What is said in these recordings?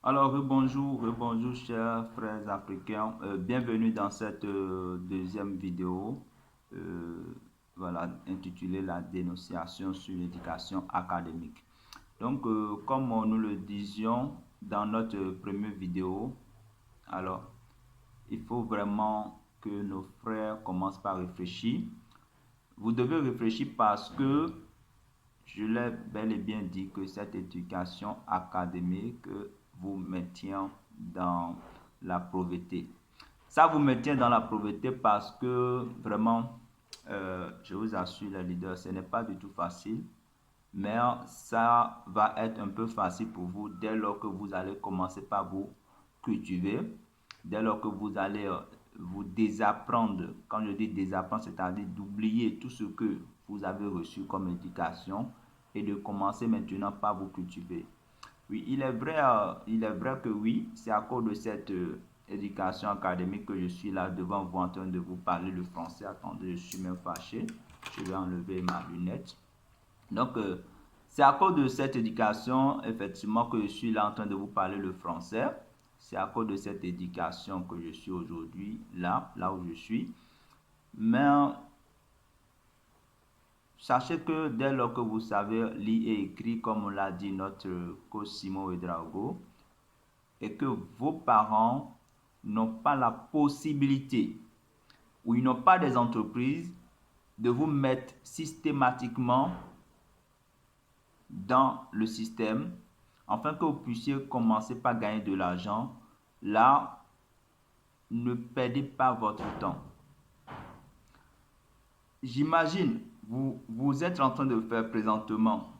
Alors, bonjour chers frères africains. Bienvenue dans cette deuxième vidéo, euh, voilà, intitulée La dénonciation sur l'éducation académique. Donc, comme nous le disions dans notre première vidéo, alors, il faut vraiment que nos frères commencent par réfléchir. Vous devez réfléchir parce que je l'ai bel et bien dit que cette éducation académique vous maintient dans la pauvreté. Ça vous maintient dans la pauvreté parce que vraiment, je vous assure les leaders, ce n'est pas du tout facile. Mais ça va être un peu facile pour vous dès lors que vous allez commencer par vous cultiver, dès lors que vous allez vous désapprendre. Quand je dis désapprendre, c'est-à-dire d'oublier tout ce que vous avez reçu comme éducation et de commencer maintenant par vous cultiver. Oui, il est vrai que oui, c'est à cause de cette éducation académique que je suis là devant vous en train de vous parler le français. Attendez, je suis même fâché. Je vais enlever ma lunette. Donc, c'est à cause de cette éducation, effectivement, que je suis là en train de vous parler le français. C'est à cause de cette éducation que je suis aujourd'hui là où je suis. Mais sachez que dès lors que vous savez lire et écrire, comme on l'a dit notre coach Simon Ouedraogo, et que vos parents n'ont pas la possibilité ou ils n'ont pas des entreprises de vous mettre systématiquement dans le système afin que vous puissiez commencer par gagner de l'argent. Là, ne perdez pas votre temps. J'imagine, vous êtes en train de faire présentement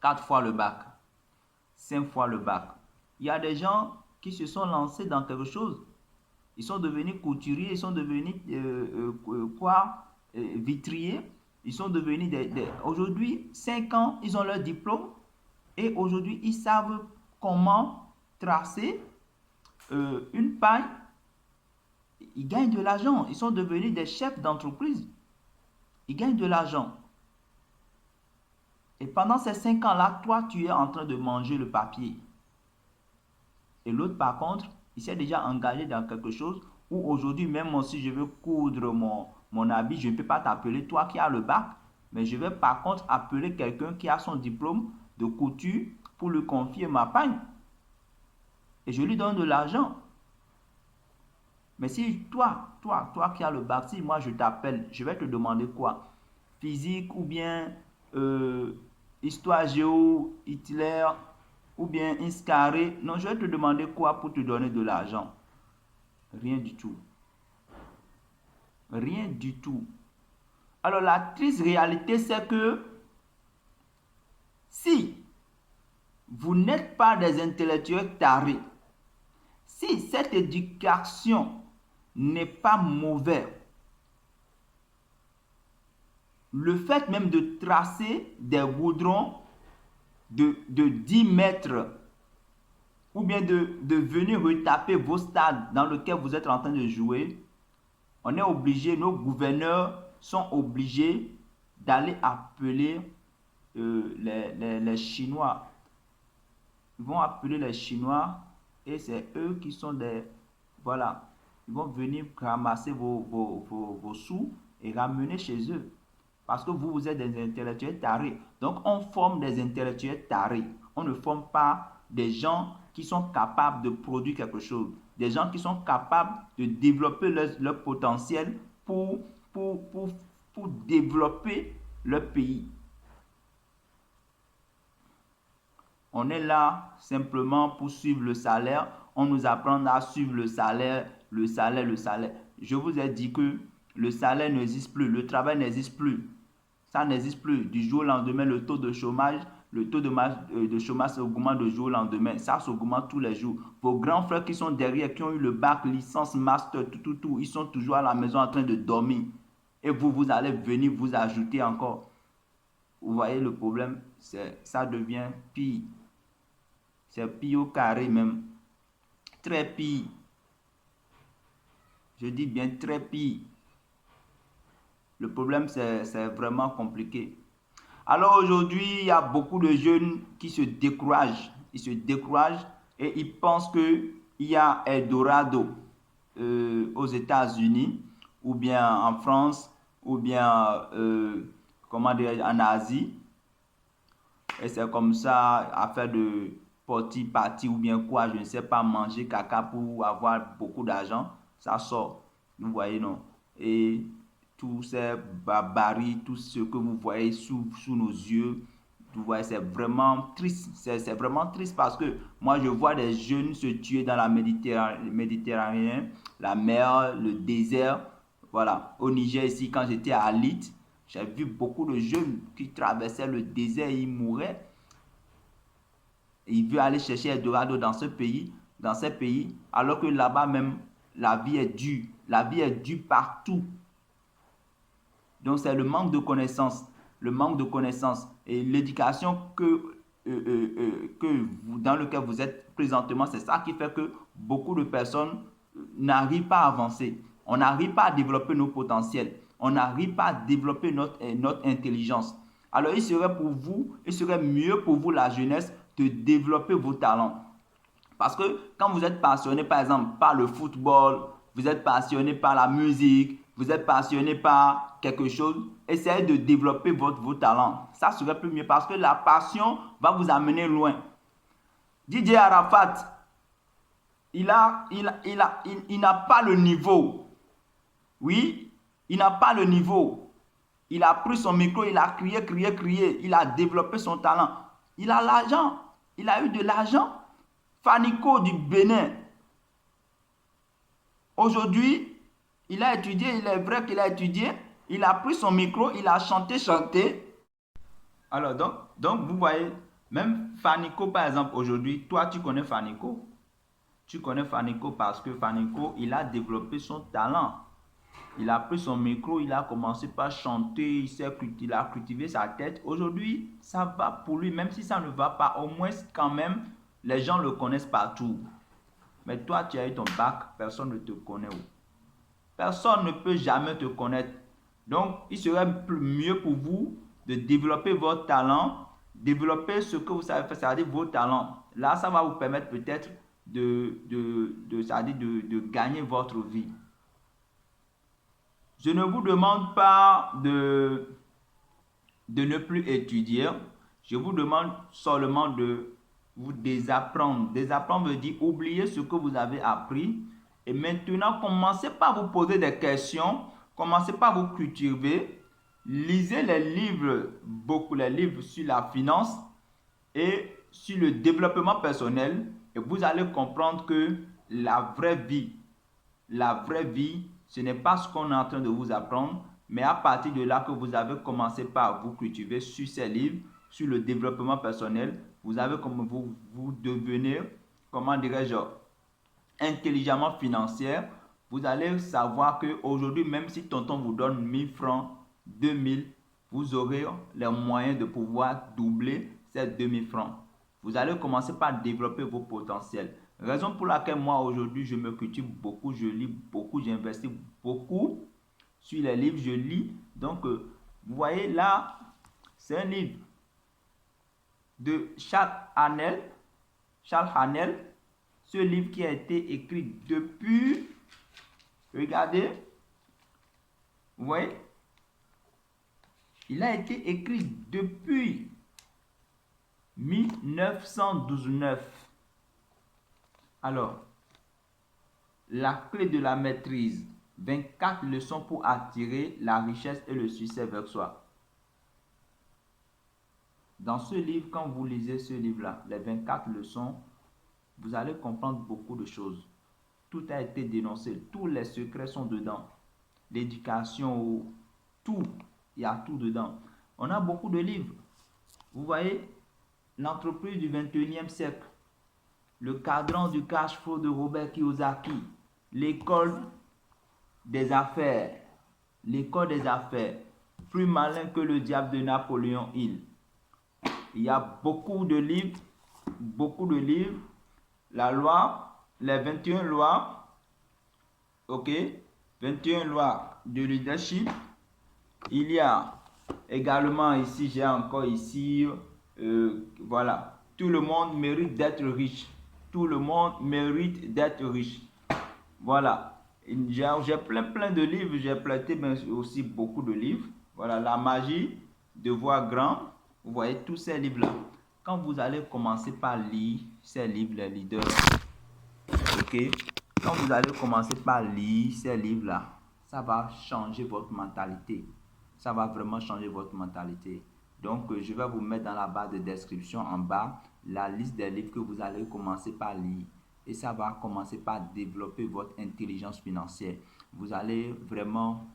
4 fois le bac, 5 fois le bac. Il y a des gens qui se sont lancés dans quelque chose. Ils sont devenus couturiers, ils sont devenus vitriers. Ils sont devenus aujourd'hui, 5 ans, ils ont leur diplôme. Et aujourd'hui, ils savent comment tracer une paille. Ils gagnent de l'argent. Ils sont devenus des chefs d'entreprise. Ils gagnent de l'argent. Et pendant ces 5 ans-là, toi, tu es en train de manger le papier. Et l'autre, par contre, il s'est déjà engagé dans quelque chose où aujourd'hui, même si je veux coudre mon habit, je ne peux pas t'appeler toi qui as le bac, mais je vais par contre appeler quelqu'un qui a son diplôme de couture pour lui confier ma paille. Et je lui donne de l'argent. Mais si toi qui as le bac, si moi je t'appelle, je vais te demander quoi? Physique ou bien histoire géo, Hitler ou bien Inscaré. Non, je vais te demander quoi pour te donner de l'argent? Rien du tout. Rien du tout. Alors la triste réalité, c'est que si vous n'êtes pas des intellectuels tarés, si cette éducation n'est pas mauvaise, le fait même de tracer des goudrons de 10 mètres ou bien de venir retaper vos stades dans lesquels vous êtes en train de jouer, on est obligé, nos gouverneurs sont obligés d'aller appeler les Chinois. Ils vont appeler les Chinois et c'est eux qui sont des... Voilà, ils vont venir ramasser vos sous et ramener chez eux. Parce que vous êtes des intellectuels tarés. Donc, on forme des intellectuels tarés. On ne forme pas des gens qui sont capables de produire quelque chose. Des gens qui sont capables de développer leur potentiel pour, pour, pour développer leur pays. On est là simplement pour suivre le salaire. On nous apprend à suivre le salaire, le salaire, le salaire. Je vous ai dit que le salaire n'existe plus, le travail n'existe plus. Ça n'existe plus. Du jour au lendemain, le taux de chômage, de chômage s'augmente du jour au lendemain. Ça s'augmente tous les jours. Vos grands frères qui sont derrière, qui ont eu le bac, licence, master, tout, ils sont toujours à la maison en train de dormir. Et vous allez venir vous ajouter encore. Vous voyez le problème, ça devient pire. C'est pire au carré même. Très pire. Je dis bien très pire. Le problème, c'est vraiment compliqué. Alors aujourd'hui, il y a beaucoup de jeunes qui se découragent. Ils se découragent et ils pensent qu'il y a Eldorado aux États-Unis, ou bien en France, ou bien comment dire, en Asie. Et c'est comme ça, à faire de parti ou bien quoi, je ne sais pas, manger caca pour avoir beaucoup d'argent, ça sort. Vous voyez, non? Et tous ces barbaries, tout ce que vous voyez sous nos yeux, vous voyez, c'est vraiment triste. C'est vraiment triste parce que moi, je vois des jeunes se tuer dans la Méditerranée, la mer, le désert. Voilà. Au Niger, ici, quand j'étais à Alit, j'ai vu beaucoup de jeunes qui traversaient le désert et ils mouraient. Ils veulent aller chercher Eldorado dans ces pays, alors que là-bas même, la vie est dure. La vie est dure partout. Donc, c'est le manque de connaissances. Le manque de connaissances et l'éducation dans lequel vous êtes présentement, c'est ça qui fait que beaucoup de personnes n'arrivent pas à avancer. On n'arrive pas à développer nos potentiels. On n'arrive pas à développer notre intelligence. Alors, il serait mieux pour vous, la jeunesse, de développer vos talents. Parce que quand vous êtes passionné, par exemple, par le football, vous êtes passionné par la musique, vous êtes passionné par quelque chose, essayez de développer vos talents. Ça serait plus mieux parce que la passion va vous amener loin. DJ Arafat, il n'a pas le niveau. Oui, il n'a pas le niveau. Il a pris son micro, il a crié, crié, crié. Il a développé son talent. Il a l'argent. Il a eu de l'argent. Fanico du Bénin. Aujourd'hui, il a étudié, il est vrai qu'il a étudié. Il a pris son micro, il a chanté. Alors, donc vous voyez, même Fanico, par exemple, aujourd'hui, toi, tu connais Fanico. Tu connais Fanico parce que Fanico, il a développé son talent. Il a pris son micro, il a commencé par chanter, il a cultivé sa tête. Aujourd'hui, ça va pour lui, même si ça ne va pas, au moins quand même, les gens le connaissent partout. Mais toi, tu as eu ton bac, personne ne te connaît. Personne ne peut jamais te connaître. Donc, il serait mieux pour vous de développer votre talent, développer ce que vous savez faire, c'est-à-dire vos talents. Là, ça va vous permettre peut-être de gagner votre vie. Je ne vous demande pas de ne plus étudier. Je vous demande seulement de vous désapprendre. Désapprendre veut dire oublier ce que vous avez appris. Et maintenant, commencez par vous poser des questions. Commencez par vous cultiver. Lisez les livres, beaucoup les livres sur la finance et sur le développement personnel. Et vous allez comprendre que la vraie vie, ce n'est pas ce qu'on est en train de vous apprendre, mais à partir de là que vous avez commencé par vous cultiver sur ces livres, sur le développement personnel, vous avez comme vous devenir, comment dirais-je, intelligemment financière. Vous allez savoir qu'aujourd'hui, même si tonton vous donne 1000 francs, 2000, vous aurez les moyens de pouvoir doubler ces 2000 francs. Vous allez commencer par développer vos potentiels. Raison pour laquelle moi aujourd'hui je me cultive beaucoup, je lis beaucoup, j'investis beaucoup sur les livres, je lis. Donc vous voyez là, c'est un livre de Charles Haanel. Charles Haanel, ce livre qui a été écrit depuis, regardez, vous voyez, il a été écrit depuis 1912. Alors, la clé de la maîtrise, 24 leçons pour attirer la richesse et le succès vers soi. Dans ce livre, quand vous lisez ce livre-là, les 24 leçons, vous allez comprendre beaucoup de choses. Tout a été dénoncé, tous les secrets sont dedans. L'éducation, tout, il y a tout dedans. On a beaucoup de livres. Vous voyez, l'entreprise du 21e siècle, le cadran du cash flow de Robert Kiyosaki, l'école des affaires, plus malin que le diable de Napoléon Hill. Il y a beaucoup de livres, la loi, les 21 lois, ok, 21 lois de leadership. Il y a également ici, j'ai encore ici, voilà, tout le monde mérite d'être riche. tout le monde mérite d'être riche. Voilà, j'ai plein de livres, j'ai prêté mais aussi beaucoup de livres. Voilà, la magie de voir grand, vous voyez tous ces livres-là. Quand vous allez commencer par lire ces livres, les leaders, ok, quand vous allez commencer par lire ces livres-là, ça va changer votre mentalité. Ça va vraiment changer votre mentalité. Donc, je vais vous mettre dans la barre de description en bas la liste des livres que vous allez commencer par lire. Et ça va commencer par développer votre intelligence financière. Vous allez vraiment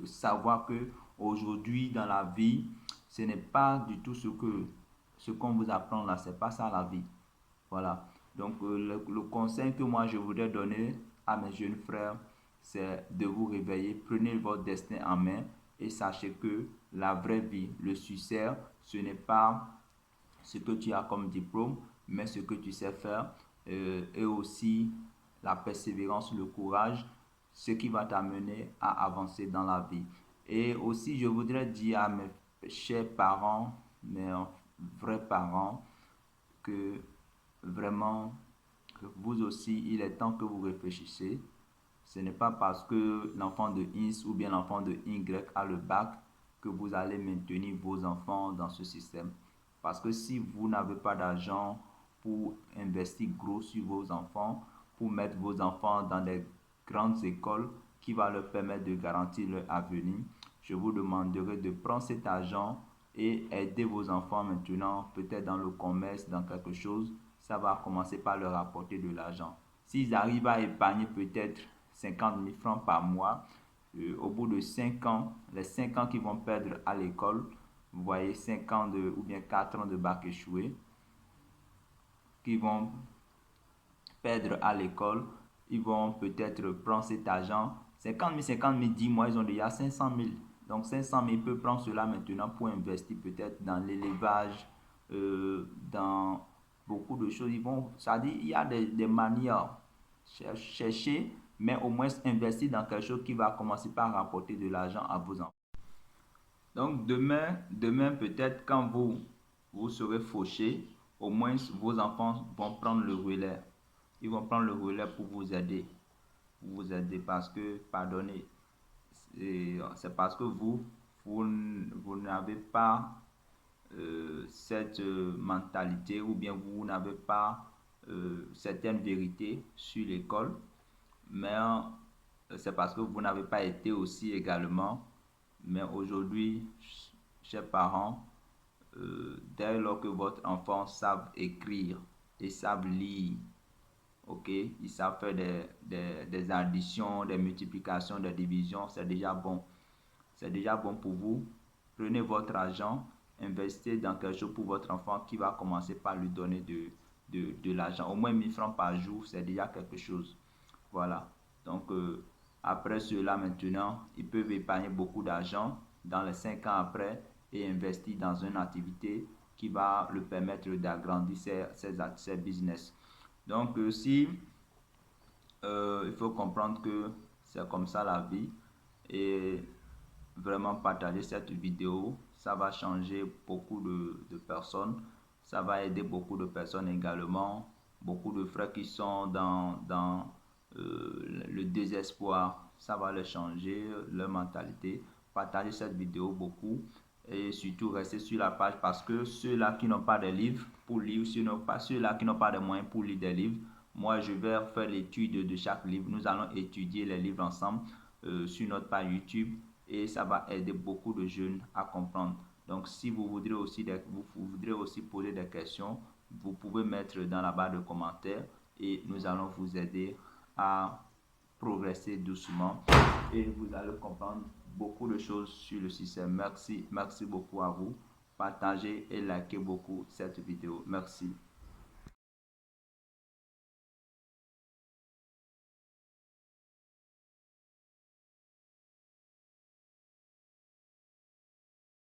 savoir que aujourd'hui dans la vie, ce n'est pas du tout ce qu'on vous apprend là, c'est pas ça la vie. Voilà. Donc, le conseil que moi je voudrais donner à mes jeunes frères, c'est de vous réveiller. Prenez votre destin en main et sachez que la vraie vie, le succès, ce n'est pas ce que tu as comme diplôme, mais ce que tu sais faire et aussi la persévérance, le courage, ce qui va t'amener à avancer dans la vie. Et aussi, je voudrais dire à mes chers parents, mes vrais parents, que vraiment, vous aussi, il est temps que vous réfléchissez. Ce n'est pas parce que l'enfant de X ou bien l'enfant de Y a le bac que vous allez maintenir vos enfants dans ce système. Parce que si vous n'avez pas d'argent pour investir gros sur vos enfants, pour mettre vos enfants dans des grandes écoles qui va leur permettre de garantir leur avenir, je vous demanderai de prendre cet argent et aider vos enfants maintenant, peut-être dans le commerce, dans quelque chose. Ça va commencer par leur apporter de l'argent. S'ils arrivent à épargner peut-être 50 000 francs par mois, au bout de 5 ans, les 5 ans qu'ils vont perdre à l'école, vous voyez 5 ans ou bien 4 ans de bac échoué, qu'ils vont perdre à l'école, ils vont peut-être prendre cet argent, 50 000, 10 mois, ils ont déjà 500 000. Donc 500 000, ils peuvent prendre cela maintenant pour investir peut-être dans l'élevage, dans beaucoup de choses. Ça dit, il y a des manières, chercher, mais au moins investir dans quelque chose qui va commencer par rapporter de l'argent à vos enfants. Donc demain peut-être quand vous serez fauché, au moins vos enfants vont prendre le relais. Ils vont prendre le relais pour vous aider. Parce que, pardonnez, c'est parce que vous n'avez pas cette mentalité ou bien vous n'avez pas certaines vérités sur l'école, mais c'est parce que vous n'avez pas été aussi également. Mais aujourd'hui, chers parents, dès lors que votre enfant savent écrire et savent lire, ok, ils savent faire des additions, des multiplications, des divisions, c'est déjà bon. C'est déjà bon pour vous. Prenez votre argent, investissez dans quelque chose pour votre enfant qui va commencer par lui donner de l'argent. Au moins 1000 francs par jour, c'est déjà quelque chose. Voilà. Donc, après cela, maintenant, ils peuvent épargner beaucoup d'argent dans les 5 ans après et investir dans une activité qui va le permettre d'agrandir ses business. Donc, il faut comprendre que c'est comme ça la vie et vraiment partager cette vidéo, ça va changer beaucoup de personnes, ça va aider beaucoup de personnes également, beaucoup de frères qui sont dans le désespoir, ça va les changer, leur mentalité. Partagez cette vidéo beaucoup et surtout restez sur la page parce que ceux-là qui n'ont pas de livres pour lire, ceux-là qui n'ont pas de moyens pour lire des livres, moi je vais faire l'étude de chaque livre. Nous allons étudier les livres ensemble sur notre page YouTube et ça va aider beaucoup de jeunes à comprendre. Donc si vous voudrez aussi poser des questions, vous pouvez mettre dans la barre de commentaires et nous allons vous aider à progresser doucement et vous allez comprendre beaucoup de choses sur le système. Merci beaucoup à vous. Partagez et likez beaucoup cette vidéo. Merci.